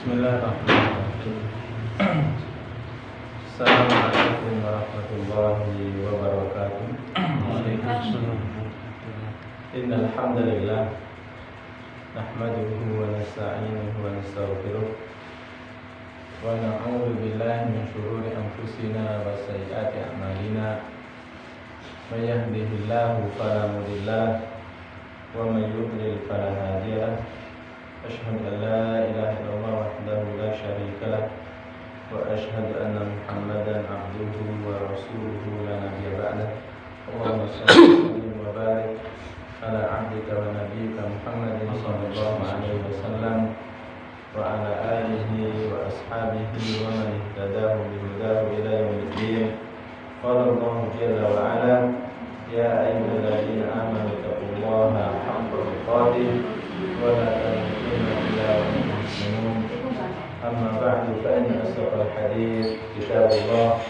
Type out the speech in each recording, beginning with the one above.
Bismillahirrahmanirrahim. Assalamualaikum warahmatullahi wabarakatuh. Innal hamdalillah nahmaduhu wa nasta'inuhu wa nastaghfiruh wa na'udzu billahi min shururi anfusina wa sayyiati a'malina. May yahdihillahu fala mudilla wa may yudlil fala hadiya lahu. Asyhadu an la ilaha illallah wahdahu la syarika lah wa asyhadu anna Muhammadan abduhu wa rasuluhu la nabiyya ba'dah. Allahumma shalli wa barik ala 'abdika wa nabiyyika Muhammadin sallallahu alaihi wasallam wa ala alihi wa ashabihi wa man ihtadahu bi hudahu ila yaumil din. Qala Allah jalla wa ala ya ayyuhalladzina amanu taqullaha haqqa tuqatih wa la tamutunna illa wa antum muslimun. Amma ba'du fa inna asdaqal hadits kitabullah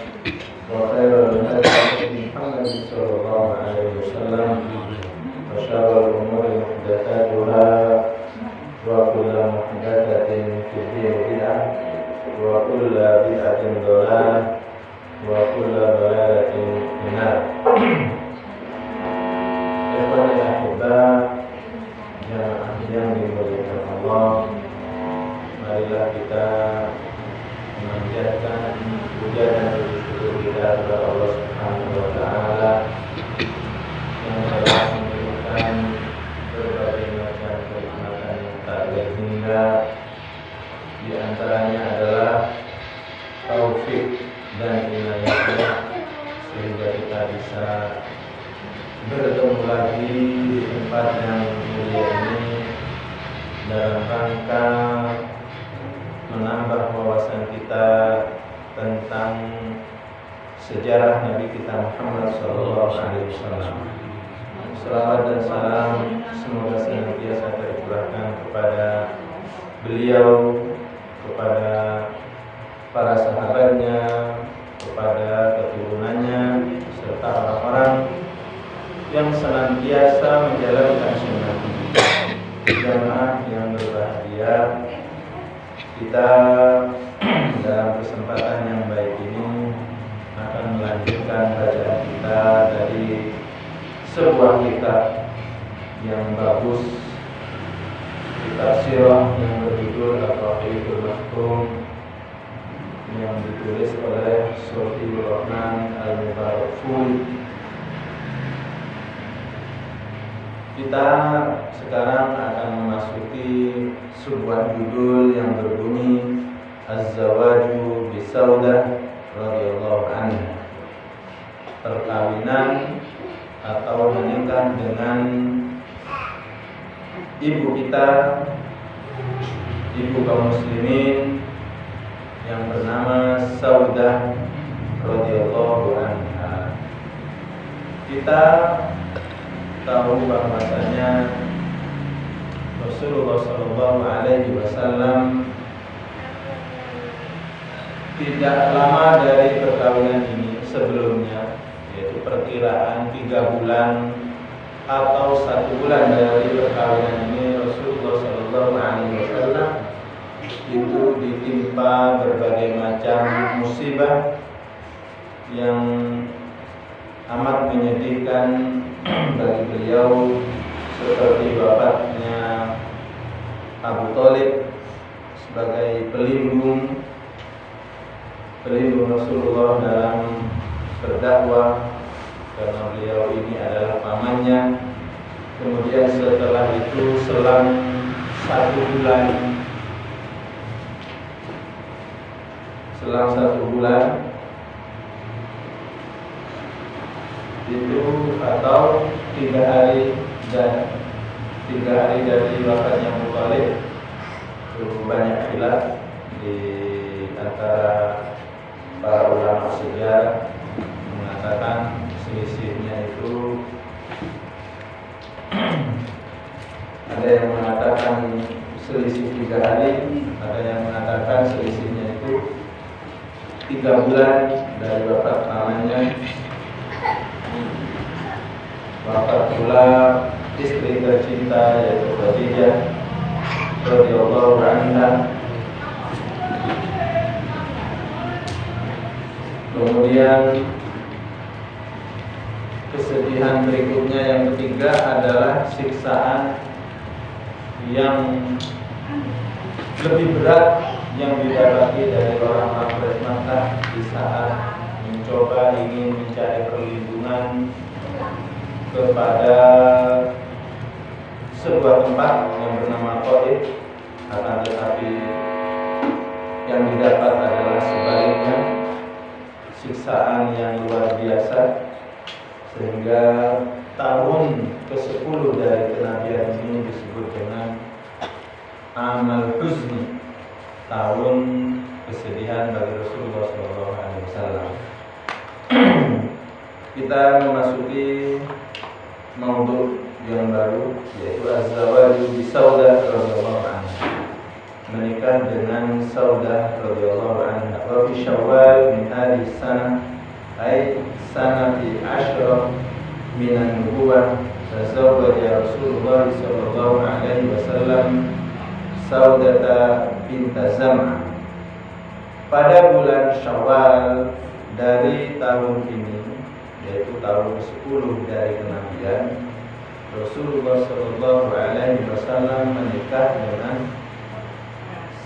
wa khairal hadi Muhammadin sallallahu alaihi wasallam wa syarrul umuri muhdatsatuha wa kullu muhdatsatin fid din bid'ah wa kullu bid'atin dhalalah wa kullu dhalalatin finnar. Ikhwani ahibah yang dimuliakan Allah, marilah kita memanjatkan puja dan bersyukur kita kepada Allah Subhanahu wa taala yang telah memberikan berbagai macam kenikmatan yang tak terhingga. Di antaranya adalah taufik dan inayahnya sehingga kita bisa bertemu lagi di tempat yang mulia ini dalam rangka menambah wawasan kita tentang sejarah Nabi kita Muhammad sallallahu alaihi wasallam. Selawat dan salam semoga senantiasa tercurahkan kepada beliau, kepada para sahabatnya, kepada keturunannya serta orang-orang yang senantiasa menjalankan sunnah. Jamaah yang berbahagia, kita dalam kesempatan yang baik ini akan melanjutkan bacaan kita dari sebuah kitab yang bagus, kitab sirah yang berjudul Ar-Rahiqul Maktum yang ditulis oleh Sofiur Rahman Al-Mubarakfuri. Kita sekarang akan memasuki sebuah judul yang berbunyi Az-Zawaju bi Saudah radhiyallahu anha. Perkawinan atau menikah dengan ibu kita, ibu kaum muslimin yang bernama Saudah radhiyallahu anha. Kita tahu bahwasanya Rasulullah sallallahu alaihi wasallam tidak lama dari perkawinan ini sebelumnya, yaitu perkiraan 3 bulan atau 1 bulan dari perkawinan ini, Rasulullah sallallahu alaihi wasallam itu ditimpa berbagai macam musibah yang amat menyedihkan bagi beliau, seperti wafatnya Abu Thalib sebagai pelindung Rasulullah dalam berdakwah, karena beliau ini adalah pamannya. Kemudian setelah itu selang 1 bulan itu atau 3 hari dari wafatnya Abu Thalib. Itu banyak khilaf di antara para ulama sejarah, mengatakan selisihnya itu ada yang mengatakan selisih 3 hari, ada yang mengatakan selisihnya itu 3 bulan dari wafat pamannya. Wafat pula istri tercinta yaitu Khadijah radhiyallahu anha Kemudian kesedihan berikutnya yang ketiga adalah siksaan yang lebih berat yang didapati dari orang-orang bermata di saat mencoba ingin mencari perlindungan kepada sebuah tempat yang bernama Taif, akan tetapi yang didapat adalah sebaliknya, siksaan yang luar biasa, sehingga tahun ke-10 dari kenabian ini disebut dengan Amal Huzni, tahun kesedihan bagi Rasulullah SAW. Kita memasuki maudhu yang baru, yaitu Az-Zawaju bi Saudah radhiyallahu anha, menikah dengan Saudah radhiyallahu anha. Wa fi Syawal min hadhihi sanah, ay sanati asyrah minan nubuwah, tazawwaja Rasulullah sallallahu alaihi wasallam Saudata binta Zam'ah. Pada bulan Syawal dari tahun ini, yaitu tahun ke-10 dari kenabian, Rasulullah sallallahu alaihi wasallam menikah dengan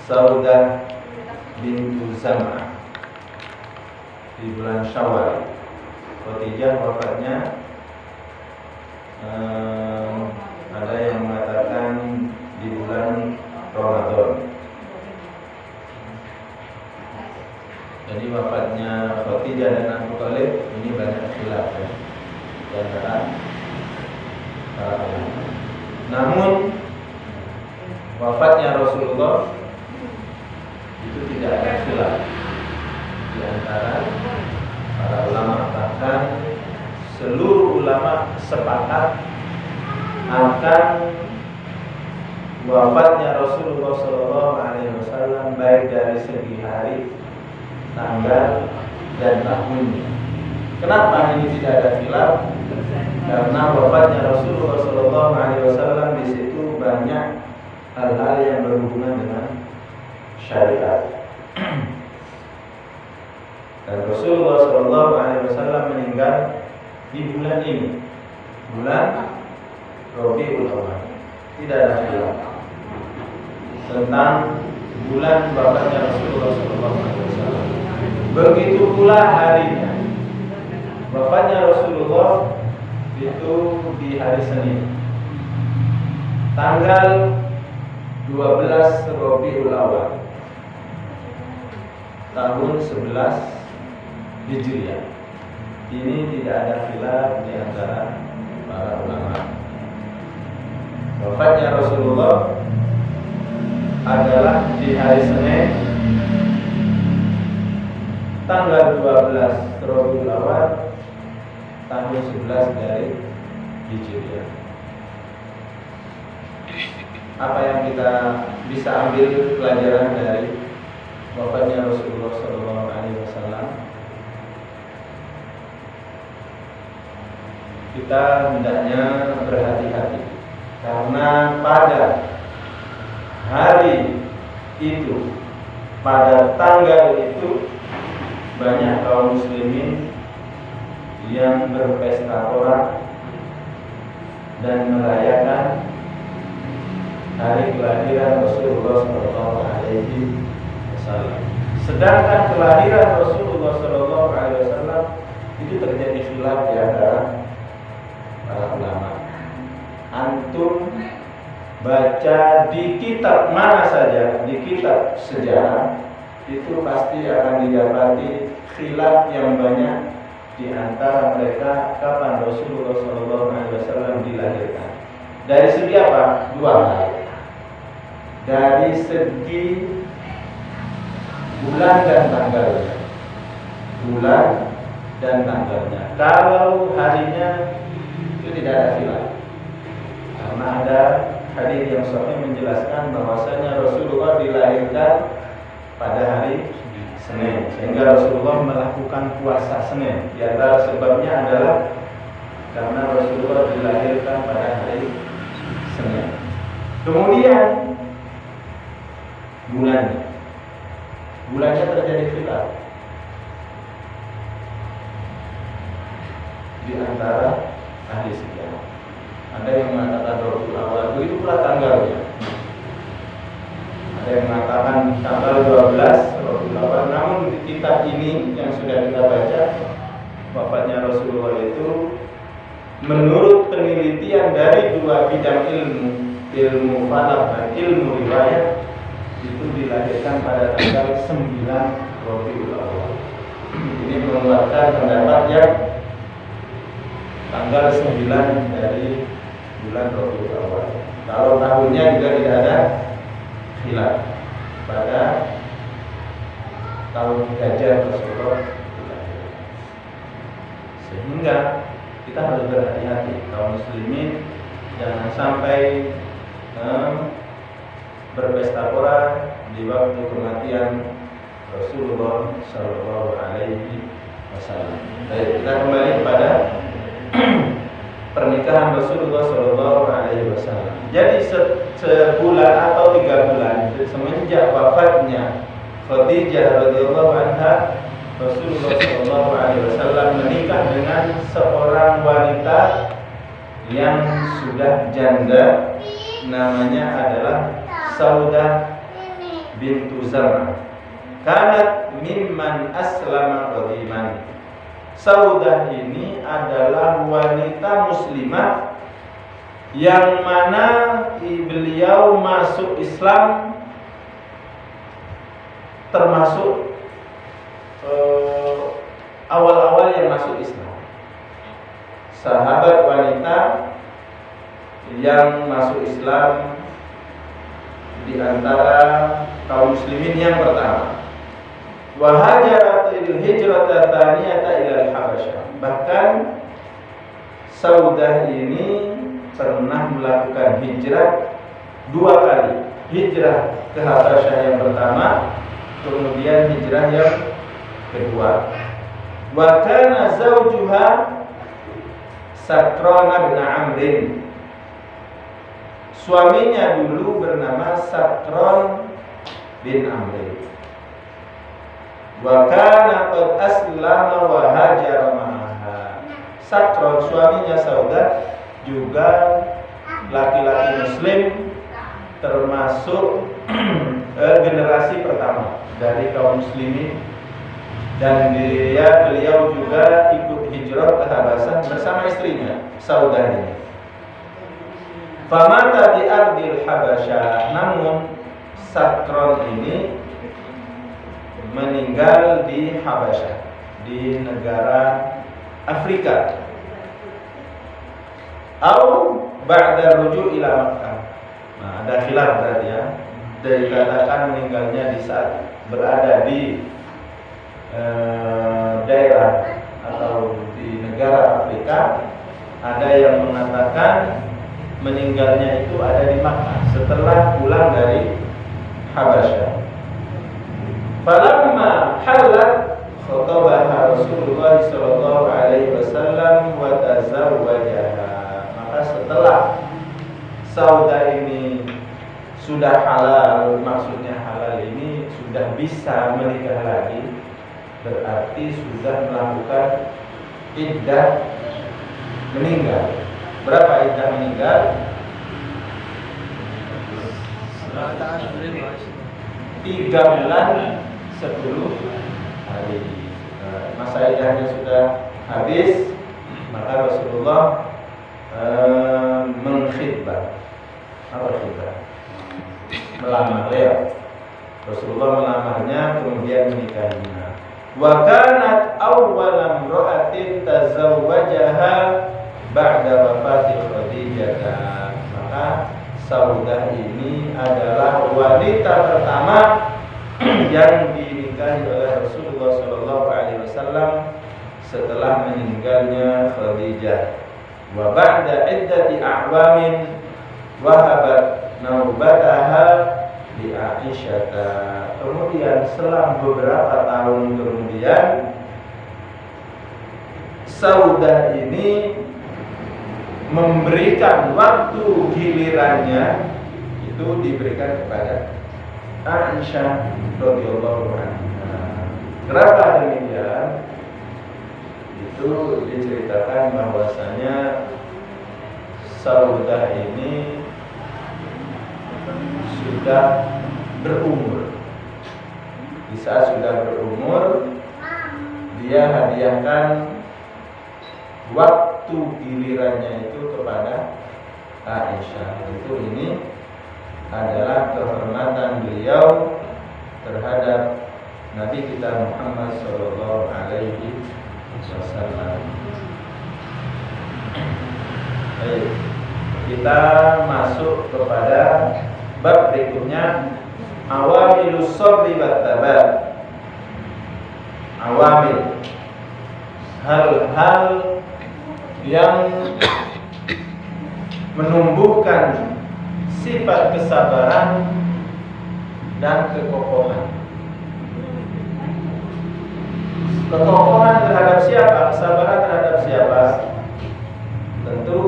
Saudah bintu Zam'ah di bulan Syawal. Khadijah wafatnya ada yang mengatakan di bulan Ramadan. Jadi wafatnya Khadijah dan Abu Thalib ini banyak khilaf ya, di antara para ulama. Namun wafatnya Rasulullah itu tidak ada khilaf di antara para ulama, bahkan seluruh ulama sepakat akan wafatnya Rasulullah SAW baik dari segi hari, tanggal, dan tahunnya. Kenapa ini tidak ada khilaf? Karena wafatnya Rasulullah SAW di situ banyak hal-hal yang berhubungan dengan syariat. Dan Rasulullah SAW meninggal di bulan ini, bulan Rabiul Awal. Tidak ada khilaf tentang bulan wafatnya Rasulullah SAW. Begitu pula harinya. Wafatnya Rasulullah itu di hari Senin, tanggal 12 Rabiul Awal, tahun 11 Hijriah. Ini tidak ada khilaf di antara para ulama. Wafatnya Rasulullah adalah di hari Senin, tanggal 12 Rabiul Awal, tahun 11 dari Hijriah. Apa yang kita bisa ambil pelajaran dari wafatnya Rasulullah SAW? Kita hendaknya berhati-hati, karena pada hari itu, pada tanggal itu, banyak kaum muslimin yang berpesta pora dan merayakan hari kelahiran Rasulullah SAW. Sedangkan kelahiran Rasulullah SAW itu terjadi khilaf di antara para ulama. Antum baca di kitab mana saja, di kitab sejarah, itu pasti akan didapati khilaf yang banyak di antara mereka kapan Rasulullah SAW dilahirkan. Dari segi apa? Dua hal. Dari segi bulan dan tanggalnya. Bulan dan tanggalnya. Kalau harinya itu tidak ada khilaf, karena ada hadis yang sahih menjelaskan bahwasanya Rasulullah dilahirkan pada hari Senin, sehingga Rasulullah melakukan puasa Senin. Di antara sebabnya adalah karena Rasulullah dilahirkan pada hari Senin. Kemudian bulannya terjadi khilaf. di antara ahli sejarah. Ada yang mengatakan Rabiul Awal, begitu pula tanggalnya. Ada yang mengatakan tanggal 12 Rabiul Awal. Namun di kitab ini yang sudah kita baca, wafatnya Rasulullah itu menurut penelitian dari dua bidang ilmu falak dan ilmu riwayat, itu dilahirkan pada tanggal 9 Rabiul Awal. Ini mengeluarkan pendapat yang tanggal 9 dari bulan Rabiul Awal. Kalau tahunnya juga tidak ada khilaf pada tahun gajah Rasulullah. Sehingga kita harus berhati-hati kaum muslimin, jangan sampai berpesta pora di waktu kematian Rasulullah Shallallahu Alaihi Wasallam. Baik, kita kembali kepada pernikahan Rasulullah Shallallahu Alaihi Wasallam. Jadi sebulan atau 3 bulan semenjak wafatnya Khadijah radhiyallahu anha, Rasulullah Shallallahu Alaihi Wasallam menikah dengan seorang wanita yang sudah janda, namanya adalah Saudah bintu Zam'ah. Kanat mimman aslama qadiman. Saudah ini adalah wanita muslimah yang mana beliau masuk Islam termasuk awal-awal yang masuk Islam. Sahabat wanita yang masuk Islam di antara kaum muslimin yang pertama. Wa hajaratil hijrata tsaniyata ila al-Habasyah. Bahkan Saudah ini pernah melakukan hijrah 2 kali. Hijrah ke Habasyah yang pertama, kemudian hijrah yang kedua. Wa kana zawjuha Sakran bin Amrin. Suaminya dulu bernama Sakran bin Amrin. Wa kana qad aslama wa hajara ma'aha. Sakran suaminya Saudah juga laki-laki muslim, termasuk generasi pertama dari kaum muslimin, dan beliau juga ikut hijrah ke Habasyah bersama istrinya Saudah ini. Famata di ardil Habasyah. Namun Sakran ini meninggal di Habasyah, di negara Afrika. Atau ba'da ruju' ila Makkah. Nah, ada khilaf berarti ya. Dikatakan meninggalnya di saat berada di daerah atau di negara Afrika. Ada yang mengatakan meninggalnya itu ada di Makkah setelah pulang dari Habasyah. Falamma halat khatabaha Rasulullah sallallahu alaihi wasallam wa tazawwajaha. Maka setelah Saudah ini sudah halal, maksudnya halal ini sudah bisa menikah lagi, berarti sudah melakukan iddah meninggal. Berapa iddah meninggal? 3 bulan 10 hari. Masa iddahnya sudah habis, maka Rasulullah mengkhitbah. Apa khitbah? Melamar ya. Rasulullah melamarnya kemudian menikahinya. Wa kanat awwala imra'atin tazawwajaha ba'da wafati Khadijah. Maka Saudah ini adalah wanita pertama yang dinikahi oleh Rasulullah sallallahu alaihi wasallam setelah meninggalnya Khadijah. Wa ba'da iddati a'wamin wahabat naubataha li Aisyah. Kemudian setelah beberapa tahun kemudian Saudah ini memberikan waktu gilirannya itu diberikan kepada Aisyah radhiyallahu anha. Kenapa demikian? itu diceritakan bahwasanya Saudah ini sudah berumur. Di saat sudah berumur, dia hadiahkan waktu gilirannya itu kepada Aisyah. Ini adalah kehormatan beliau terhadap Nabi kita Muhammad sallallahu alaihi wasallam. Baik, kita masuk kepada bab berikutnya, awamilus sabri wat tabat. Awamil, hal-hal yang menumbuhkan sifat kesabaran dan kekokohan. Kekokohan terhadap siapa? Kesabaran terhadap siapa? Tentu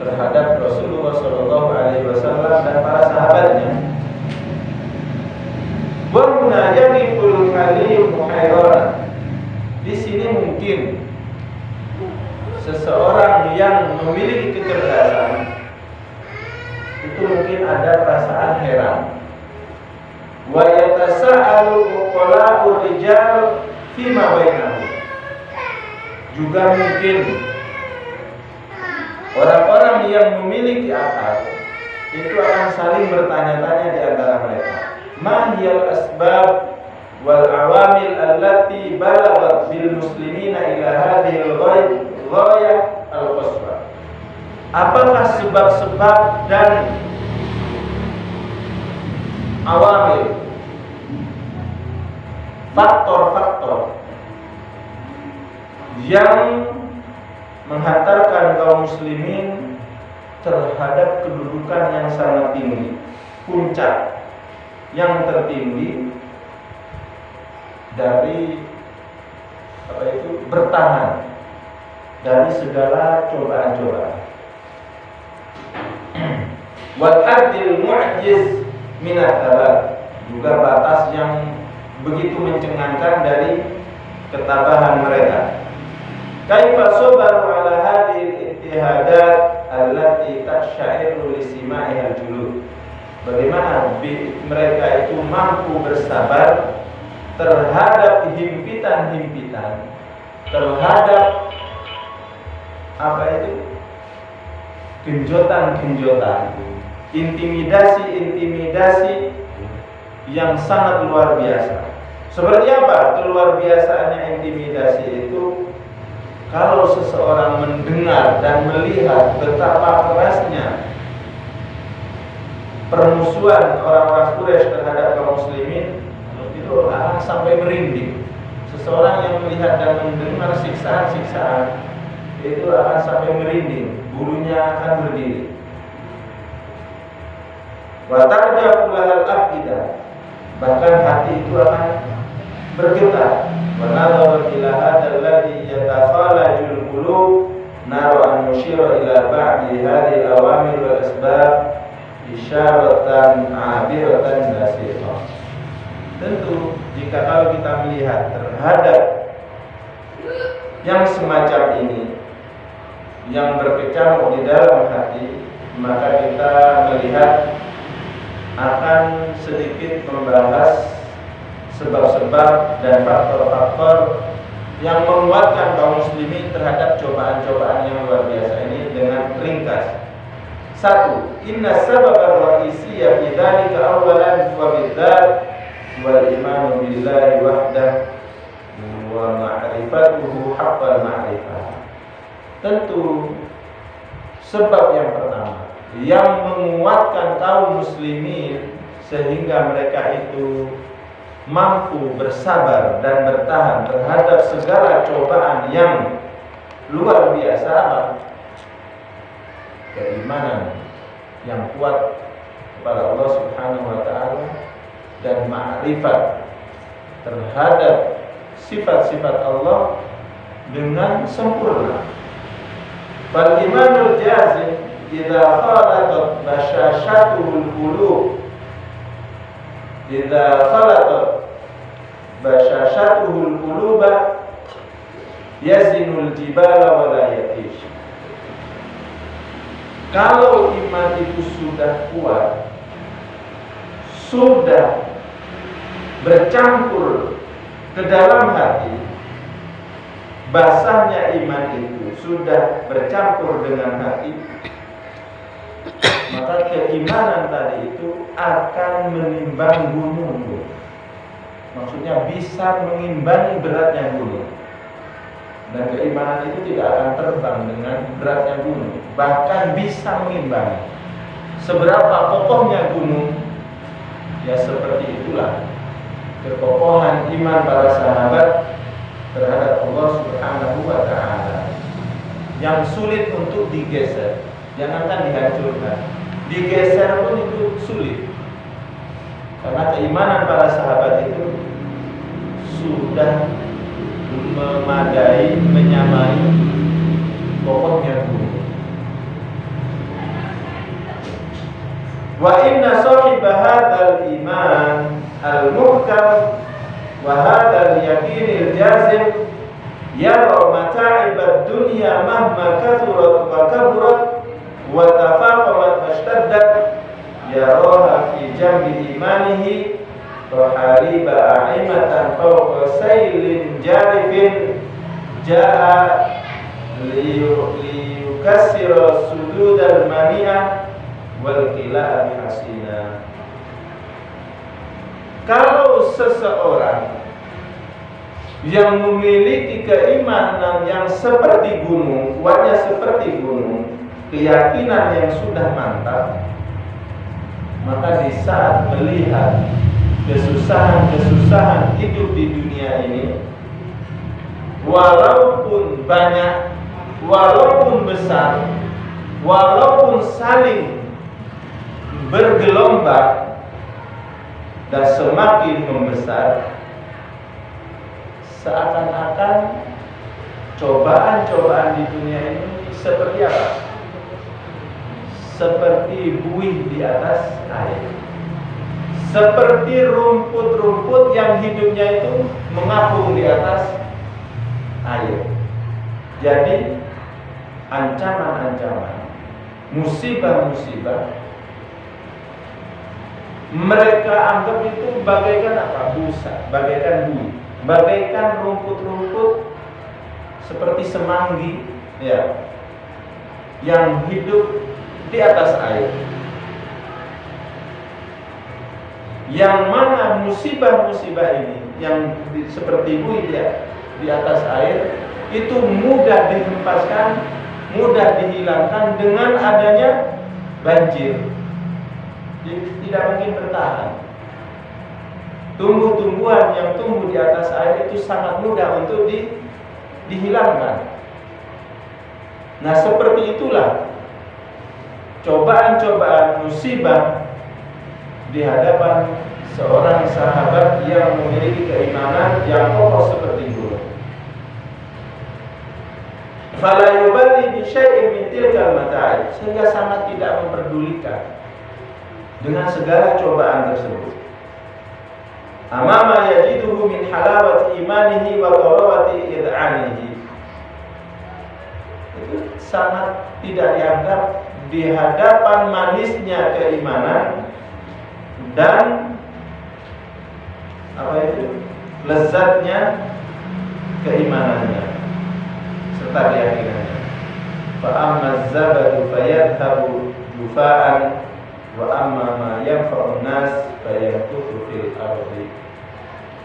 terhadap Rasulullah Shallallahu Alaihi Wasallam dan para sahabatnya. Wa huna yaniful halim muhayyaran. Di sini mungkin seseorang yang memiliki kecerdasan itu mungkin ada perasaan heran. Wa yatasa'alu uqala'ur rijal fima bainahum. Juga mungkin orang-orang yang memiliki akal itu akan saling bertanya-tanya di antara mereka. Ma hiyal asbab wal awamil allati balaghat bil muslimina ila hadhil ghayah al-qaswa. Apakah sebab-sebab dan awamil, faktor-faktor yang menghantarkan kaum muslimin terhadap kedudukan yang sangat tinggi, puncak yang tertinggi dari bertahan dari segala cobaan-cobaan. Wal adil mu'jiz minat tabat, juga batas yang begitu mencengangkan dari ketabahan mereka. Kaifa sabaru ala hadhihi ittihadat allati tashairu li sima'ihal julud. Bagaimana mereka itu mampu bersabar terhadap himpitan-himpitan, terhadap genjotan-genjotan, intimidasi-intimidasi yang sangat luar biasa. Seperti apa keluar biasaannya intimidasi itu? Kalau seseorang mendengar dan melihat betapa kerasnya permusuhan orang-orang Quraisy terhadap kaum muslimin, itu akan sampai merinding. Seseorang yang melihat dan mendengar siksaan-siksaan itu akan sampai merinding, bulunya akan berdiri. Wa tarjafu lahal afidah, bahkan hati itu akan bergetar. Wa nadhara ila hadzal ladzi yatakhalajul qulub naru an nushira ila ba'di hadhihi al-awamil wal asbab isyaratan abiratan basirah. Tentu jika kalau kita melihat terhadap yang semacam ini yang berkecamuk di dalam hati, maka kita melihat akan sedikit membahas sebab-sebab dan faktor-faktor yang menguatkan kaum muslimin terhadap cobaan-cobaan yang luar biasa ini dengan ringkas. 1. Inna sabab ar-ra'isiyya fi dzalika awalan wa bidzat wal iman billahi wahdah wa ma'rifatuhu haqqal ma'rifah. Tentu sebab yang pertama yang menguatkan kaum muslimin sehingga mereka itu mampu bersabar dan bertahan terhadap segala cobaan yang luar biasa, keimanan yang kuat kepada Allah Subhanahu wa taala dan ma'rifat terhadap sifat-sifat Allah dengan sempurna. Fal imanul jazim idza khalatat bashashatuhul qulub, idza khalatat bashashatuhul quluba yazinul jibala wa la yatish. Kalau iman itu sudah kuat, sudah bercampur ke dalam hati, basahnya iman itu sudah bercampur dengan hati, maka keimanan tadi itu akan menimbang gunung. Maksudnya bisa mengimbangi beratnya gunung. Dan keimanan itu tidak akan terbang dengan beratnya gunung, bahkan bisa mengimbangi. Seberapa kokohnya gunung, ya seperti itulah kekokohan iman para sahabat terhadap Allah Subhanahu wa ta'ala, yang sulit untuk digeser. Jangankan dihancurkan, digeser pun itu sulit. Karena keimanan para sahabat itu sudah memadai, menyamai kokohnya gunung. Wa inna sahiba hadzal iman al-muhkam wa hadzal yaqinil jazim yara mata'ibad dunya mahma kathurat wa kaburat wa tafaqamat washtaddat yaraha fi jambi imanihi Rohariba a'imatan fawqa saylin jarifin ja'a liyukassira sududal mani'ah wal kila'a bihasina. Kalau seseorang yang memiliki keimanan yang seperti gunung, kuatnya seperti gunung, keyakinan yang sudah mantap, maka di saat melihat kesusahan-kesusahan hidup di dunia ini, walaupun banyak, walaupun besar, walaupun saling bergelombang dan semakin membesar, seakan-akan cobaan-cobaan di dunia ini seperti apa? Seperti buih di atas air, seperti rumput-rumput yang hidupnya itu mengapung di atas air. Jadi ancaman-ancaman, musibah-musibah, mereka anggap itu bagaikan apa? Busa, bagaikan buih, bagaikan rumput-rumput seperti semanggi, ya, yang hidup di atas air. Yang mana musibah-musibah ini yang seperti buih ya, di atas air itu mudah dihempaskan, mudah dihilangkan dengan adanya banjir. Tidak mungkin bertahan. Tumbuh-tumbuhan yang tumbuh di atas air itu sangat mudah untuk dihilangkan. Nah, seperti itulah cobaan-cobaan musibah di hadapan seorang sahabat yang memiliki keimanan yang kokoh seperti gunung. Fala yubali bi syai'in min tilkal mata'ib, sehingga sangat tidak memperdulikan dengan segala cobaan tersebut. Amama yajiduhu min halawati imanihi wa tarawati id'anihi, itu sangat tidak dianggap di hadapan manisnya keimanan dan lezatnya keimanannya serta keyakinannya. Fa amma zabadu fayadhabu jufa'an wa amma ma yanfa'un nas fayakuthu fil ardi.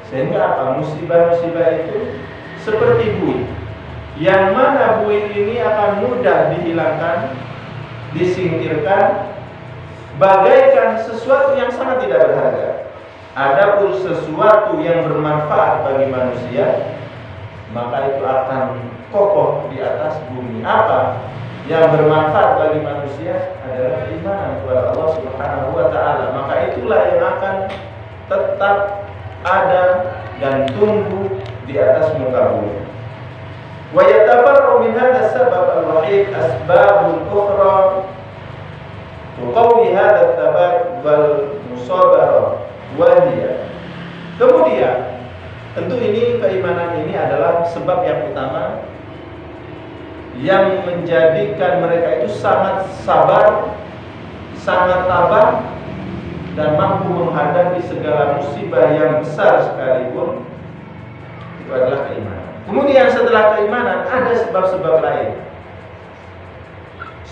Sehingga apa? Musibah-musibah itu seperti buih, yang mana buih ini akan mudah dihilangkan, disingkirkan, bagaikan sesuatu yang sangat tidak berharga. Adapun sesuatu yang bermanfaat bagi manusia, maka itu akan kokoh di atas bumi. Apa yang bermanfaat bagi manusia adalah iman kepada Allah Subhanahu wa ta'ala. Maka itulah yang akan tetap ada dan tumbuh di atas muka bumi. Wa yatafarru min hadha sabab al-wahid asbabun ukhra tuqawi hadha thabat wal musabarah. Kemudian Tentu ini keimanan ini adalah sebab yang utama yang menjadikan mereka itu sangat sabar, sangat tabah, dan mampu menghadapi segala musibah yang besar sekalipun. Itu adalah keimanan. Kemudian setelah keimanan ada sebab-sebab lain.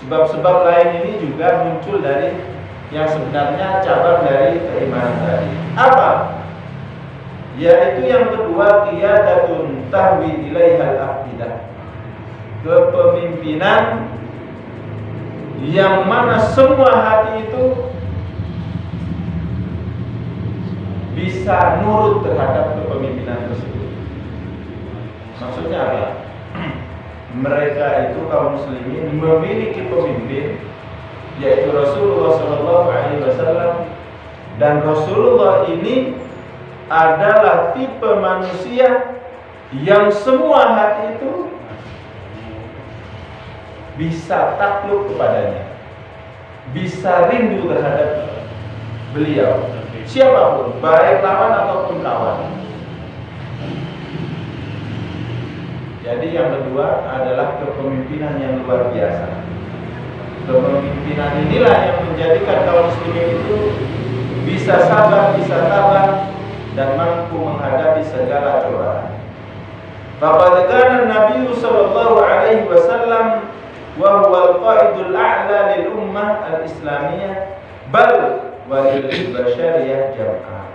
Sebab-sebab lain ini juga muncul dari yang sebenarnya cabang dari keimanan tadi. Apa? Yaitu yang kedua, qiyadatun tahwi ilaihal aqidah. Kepemimpinan yang mana semua hati itu bisa nurut terhadap kepemimpinan tersebut. Maksudnya apa? Mereka itu kaum muslimin memiliki pemimpin, yaitu Rasulullah SAW, dan Rasulullah ini adalah tipe manusia yang semua hati itu bisa takluk kepadanya, bisa rindu terhadap beliau, siapapun, baik lawan ataupun kawan. Jadi yang kedua adalah kepemimpinan yang luar biasa. Kepemimpinan inilah yang menjadikan kaum muslimin itu bisa sabar, bisa tabah, dan mampu menghadapi segala cobaan. Faqad kana Nabi sallallahu alaihi wasallam wa huwa al-qa'idul a'la lil ummah al-islamiyah bal walil basyariyah jam'ah.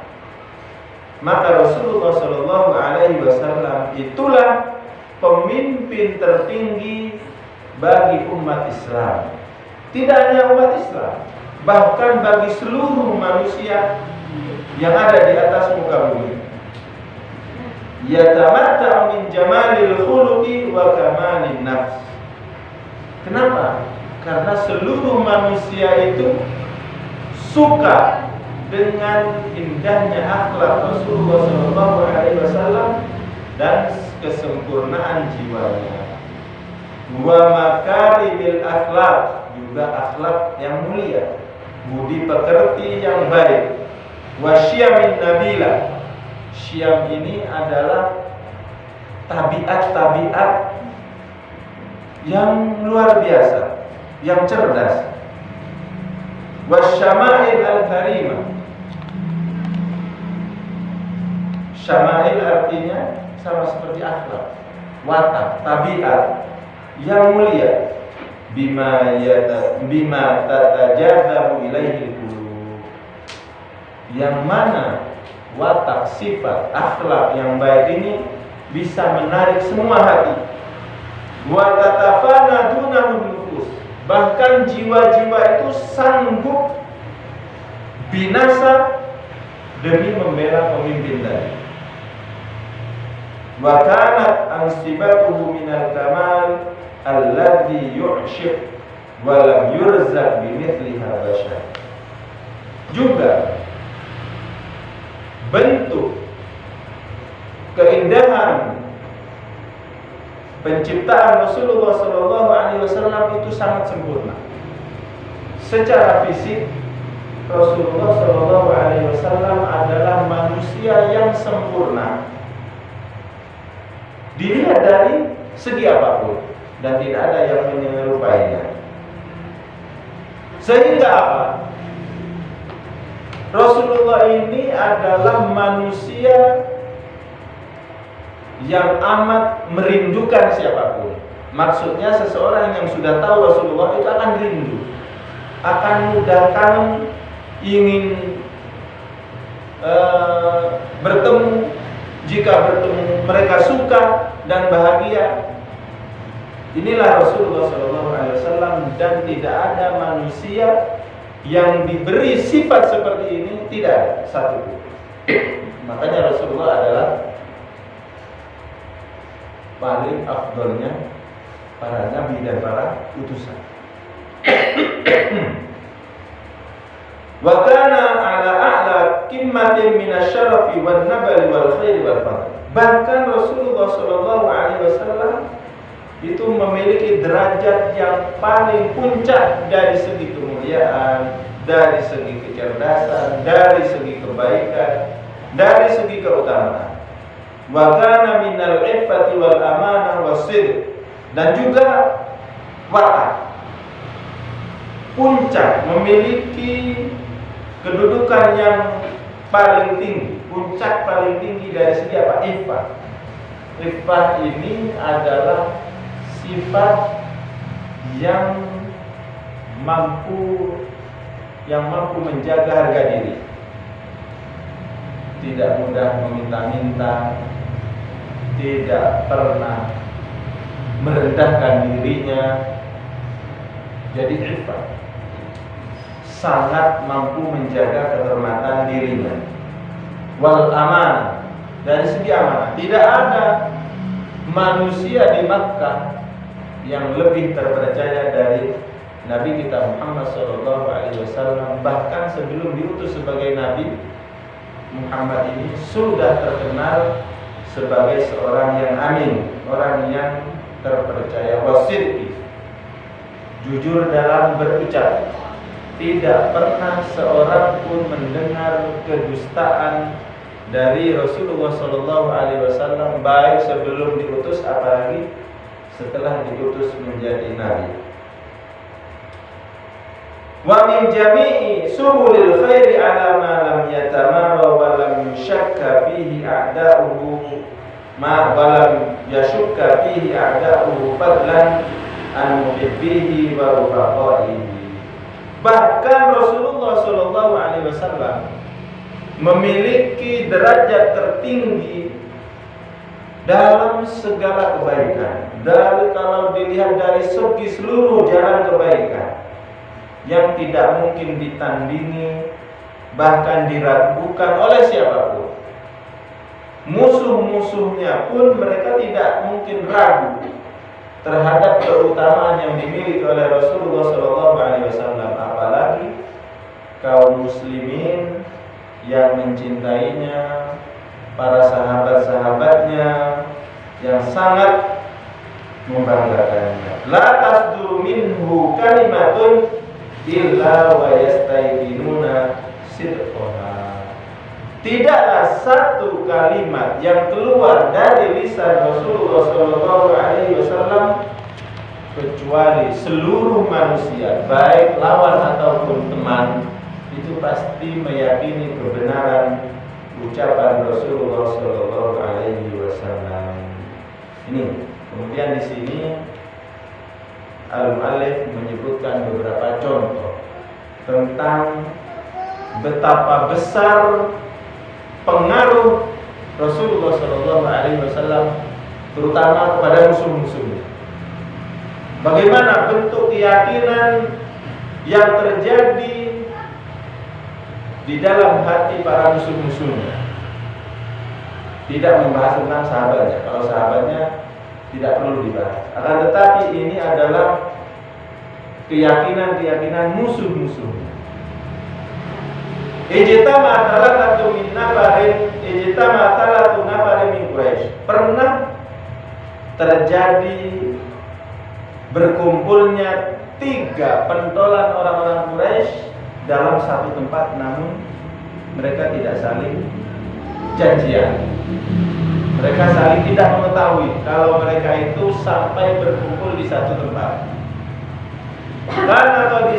Maka Rasulullah sallallahu alaihi wasallam itulah pemimpin tertinggi bagi umat Islam. Tidak hanya umat Islam, bahkan bagi seluruh manusia yang ada di atas muka bumi. Yatamatta'u min jamalil khuluqi wa kamalin nafs. Kenapa? Karena seluruh manusia itu suka dengan indahnya akhlak Rasulullah SAW dan kesempurnaan jiwanya. Wa makarimil akhlak, juga akhlak yang mulia, budi pekerti yang baik. Wa syiamin nabila, syiam ini adalah tabiat-tabiat yang luar biasa, yang cerdas. Wasyama'il al-karimah. Syama'il artinya sama seperti akhlak, watak, tabiat yang mulia. Bima tatajadzabu ilaihi qulub, yang mana watak, sifat, akhlak yang baik ini bisa menarik semua hati. Wa tatafana dunahun nufus, bahkan jiwa-jiwa itu sanggup binasa demi membela pemimpin tadi. Wa kanat ansibatuhu minal kamal alladhi yu'shib wa lam yurzaq bimithliha bashar. Juga bentuk keindahan penciptaan Rasulullah SAW itu sangat sempurna. Secara fisik, Rasulullah SAW adalah manusia yang sempurna, dilihat dari segi apapun, dan tidak ada yang menyerupainya. Sehingga apa? Rasulullah ini adalah manusia yang amat merindukan siapapun. Maksudnya seseorang yang sudah tahu Rasulullah itu akan rindu, akan mudah kangen, ingin bertemu. Jika bertemu mereka suka dan bahagia. Inilah Rasulullah SAW, dan tidak ada manusia yang diberi sifat seperti ini, tidak satu pun. Makanya Rasulullah adalah paling afdolnya para nabi dan para utusan. Wa kana ala a'la qimmatin minasyarafi wan nabali wal khairi wal fadl. Bahkan Rasulullah SAW itu memiliki derajat yang paling puncak dari segi kemuliaan, dari segi kecerdasan, dari segi kebaikan, dari segi keutamaan. wa kana minal iffati wal amanah wasidq, dan juga wara, puncak, memiliki kedudukan yang paling tinggi, puncak paling tinggi dari segi apa? Iffah. Iffah ini adalah sifat yang mampu menjaga harga diri, tidak mudah meminta-minta, tidak pernah merendahkan dirinya. Jadi iffah sangat mampu menjaga kehormatan dirinya. Wal amanah, dari segi amanah, tidak ada manusia di Makkah yang lebih terpercaya dari Nabi kita Muhammad SAW. Bahkan sebelum diutus sebagai Nabi, Muhammad ini sudah terkenal sebagai seorang yang amin, orang yang terpercaya, wasidqi, jujur dalam berucap. Tidak pernah seorang pun mendengar kedustaan dari Rasulullah SAW, baik sebelum diutus apalagi setelah diutus menjadi nabi. Wa min jami'i subulil khairi ala ma lam yatamara wa lam yushakka fihi a'da'uhu ma wa lam yashukka fihi a'da'uhu fadlan an muhibbihi wa rufaqaihi. Bahkan Rasulullah SAW memiliki derajat tertinggi dalam segala kebaikan. Dari kalau dilihat dari segi seluruh jalan kebaikan yang tidak mungkin ditandingi, bahkan diragukan oleh siapapun. Musuh-musuhnya pun mereka tidak mungkin ragu terhadap keutamaan yang dimiliki oleh Rasulullah SAW. Apalagi kaum muslimin yang mencintainya, para sahabat-sahabatnya yang sangat membanggakannya. La tasduru minhu kalimatun illa wa yastayqinuna sidqaha. Tidaklah satu kalimat yang keluar dari lisan Rasulullah SAW kecuali seluruh manusia, baik lawan ataupun teman, itu pasti meyakini kebenaran ucapan Rasulullah SAW. Ini kemudian di sini Al-Mu'allif menyebutkan beberapa contoh tentang betapa besar pengaruh Rasulullah SAW terutama kepada musuh-musuhnya. Bagaimana bentuk keyakinan yang terjadi di dalam hati para musuh-musuhnya. Tidak membahas tentang sahabatnya. Kalau sahabatnya tidak perlu dibahas. Akan tetapi ini adalah keyakinan-keyakinan musuh-musuhnya. Ijtama talatu min nafarin, ijtama talatu nafarin min Quraisy. Pernah terjadi berkumpulnya 3 pentolan orang-orang Quraisy dalam satu tempat, namun mereka tidak saling janjian. Mereka saling tidak mengetahui kalau mereka itu sampai berkumpul di satu tempat. Karena qad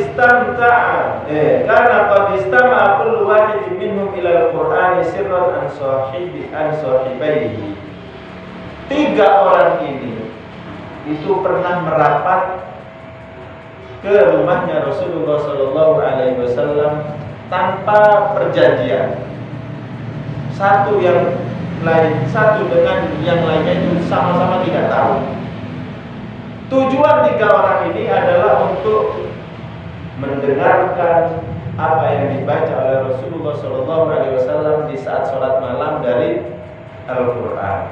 istama'a kullu wahidin minhum ila al-Qur'ani sirran an sahibaihi. 3 orang ini itu pernah merapat ke rumahnya Rasulullah SAW tanpa perjanjian. Satu dengan yang lainnya itu sama-sama tidak tahu. Tujuan 3 orang ini adalah untuk mendengarkan apa yang dibaca oleh Rasulullah SAW di saat sholat malam dari Al-Quran.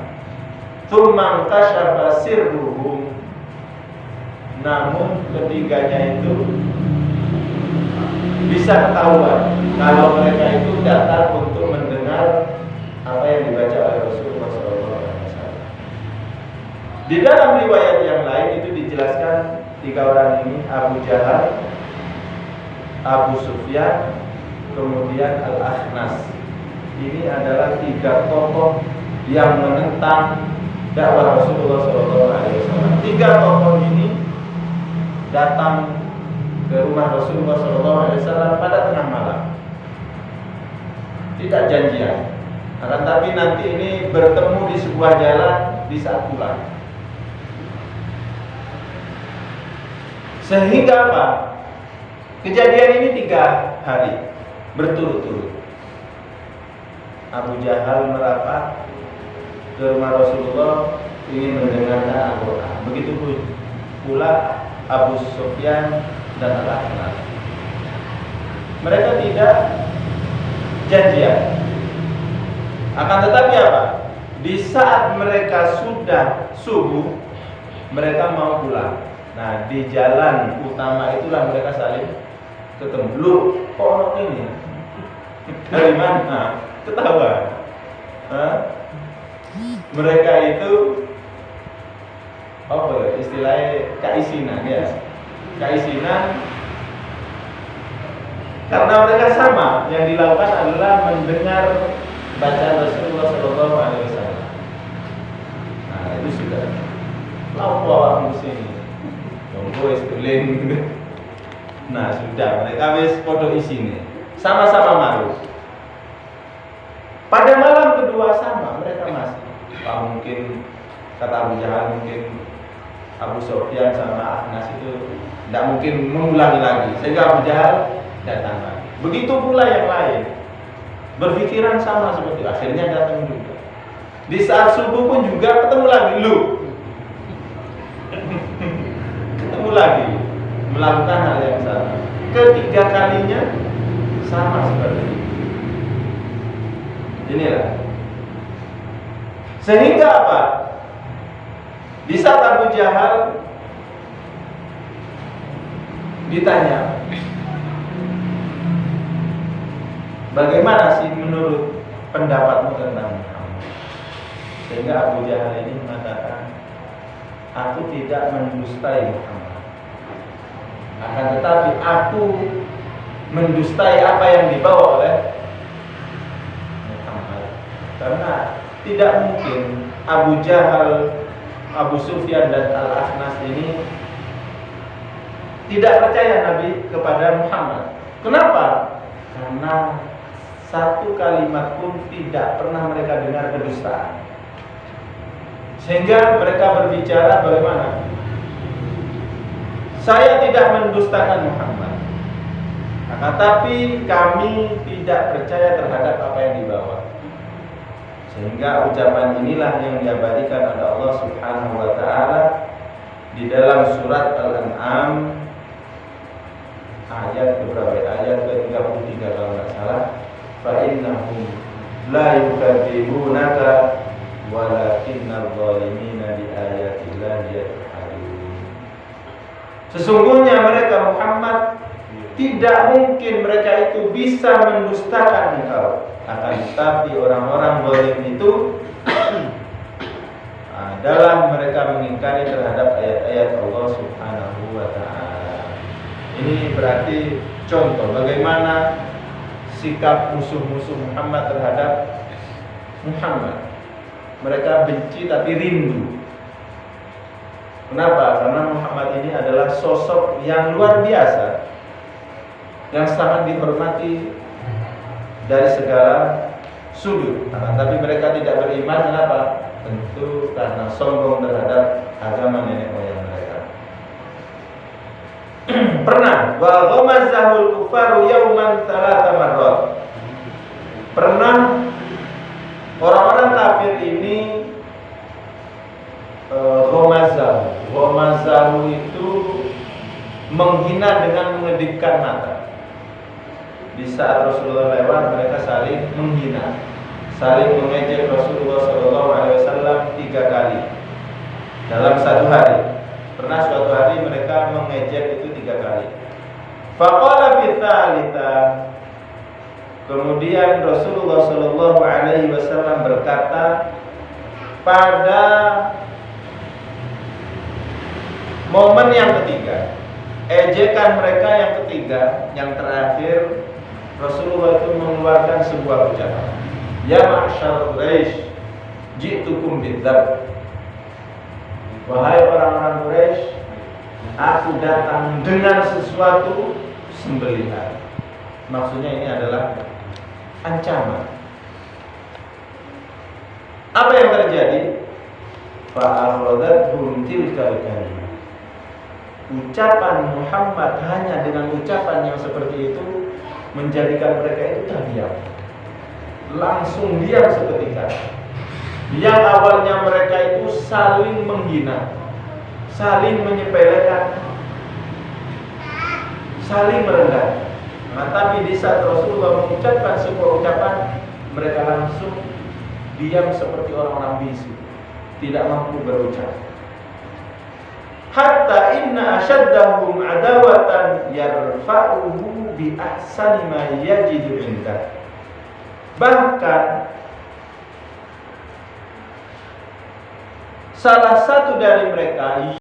Tsumma kashafa sirruhum. Namun ketiganya itu bisa ketahuan kalau mereka itu datang untuk mendengar apa yang dibaca oleh Rasulullah SAW. Di dalam riwayat yang lain itu dijelaskan 3 orang ini, Abu Jahal, Abu Sufyan, kemudian Al-Akhnas. Ini adalah 3 tokoh yang menentang dakwah Rasulullah SAW. 3 tokoh ini datang ke rumah Rasulullah SAW pada tengah malam. Tidak janjian, akan tapi nanti ini bertemu di sebuah jalan di saat pulang. Sehingga apa? Kejadian ini 3 hari berturut-turut. Abu Jahal merapat ke rumah Rasulullah ingin mendengarkan Al-Quran. Begitu pula Abu Sufyan dan Al-Ahnas. Mereka tidak janjian. Akan tetapi apa? Di saat mereka sudah subuh, mereka mau pulang. Nah, di jalan utama itulah mereka saling ketemu. Lu kok ini? Dari mana? Ketawa. Mereka itu apa ya? Istilahnya kaisinan ya. Kaisinan karena mereka sama, yang dilakukan adalah mendengar bacaan Rasulullah SAW. Nah, itu sudah. Lalu awak di sini. Tunggu istilah. Nah, sudah mereka wis podo isine. Sama-sama maruf. Pada malam kedua sama, mereka masih. Mungkin kata Abu Jahal, mungkin Abu Sufyan sama Ahnas itu tidak mungkin mengulangi lagi. Sehingga Abu Jahal datang lagi. Begitu pula yang lain. Berpikiran sama seperti itu. Akhirnya datang juga. Di saat subuh pun juga ketemu lagi. Ketemu lagi. Melakukan hal yang sama. Ketiga kalinya sama seperti itu. Inilah. Sehingga apa? Di saat Abu Jahal ditanya, bagaimana sih menurut pendapatmu tentang Muhammad? Sehingga Abu Jahal ini mengatakan, aku tidak mendustai Muhammad. Akan tetapi aku mendustai apa yang dibawa oleh Muhammad. Karena tidak mungkin Abu Jahal, Abu Sufyan dan Al-Ahnas ini tidak percaya Nabi kepada Muhammad. Kenapa? Karena satu kalimat pun tidak pernah mereka dengar kedustaan. Sehingga mereka berbicara bagaimana? Saya tidak mendustakan Muhammad. Tetapi kami tidak percaya terhadap apa yang dibawa. Sehingga ucapan inilah yang diabadikan oleh Allah Subhanahu wa taala di dalam surat Al-An'am ayat beberapa ayat ke-33 kalau enggak salah. Fa innahum la yukadzibunaka walakinnal zalimina bi ayatillahi yajhadun. Sesungguhnya mereka Muhammad tidak mungkin mereka itu bisa mendustakan engkau. Akan tetapi orang-orang zalim itu dalam mereka mengingkari terhadap ayat-ayat Allah Subhanahu wa taala. Ini berarti contoh bagaimana sikap musuh-musuh Muhammad terhadap Muhammad. Mereka benci tapi rindu. Kenapa? Karena Muhammad ini adalah sosok yang luar biasa, yang sangat dihormati dari segala sudut. Tapi mereka tidak beriman. Kenapa? Tentu karena sombong terhadap agama nenek moyang mereka. Pernah wa ghamazahul kufaru yauman 3 marrat. Pernah orang-orang kafir ini ghamazah itu menghina dengan mengedipkan mata. Di saat Rasulullah lewat, mereka saling menghina, saling mengejek Rasulullah SAW 3 kali dalam satu hari. Pernah suatu hari mereka mengejek itu 3 kali. Faqala fi tsalitsa. Kemudian Rasulullah SAW berkata pada momen yang ketiga, ejekan mereka yang ketiga, yang terakhir, Rasulullah itu mengeluarkan sebuah ucapan. Ya ma'syar Quraisy, ji'tukum bidzab. Wahai orang-orang Quraisy, aku datang dengan sesuatu sembelihan. Maksudnya ini adalah ancaman. Apa yang terjadi? Fa'akhadhathum tilkal kalimah. Ucapan Muhammad hanya dengan ucapan yang seperti itu menjadikan mereka itu terdiam. Langsung diam seketika. Yang awalnya mereka itu saling menghina, saling menyepelekan, saling merendahkan. Nah, tapi di saat Rasulullah mengucapkan sebuah ucapan, mereka langsung diam seperti orang-orang bisu, tidak mampu berucap. Hatta inna ashaddahum adawatan yarfa'uhu bi ahsani ma yajidu indah. Bahkan salah satu dari mereka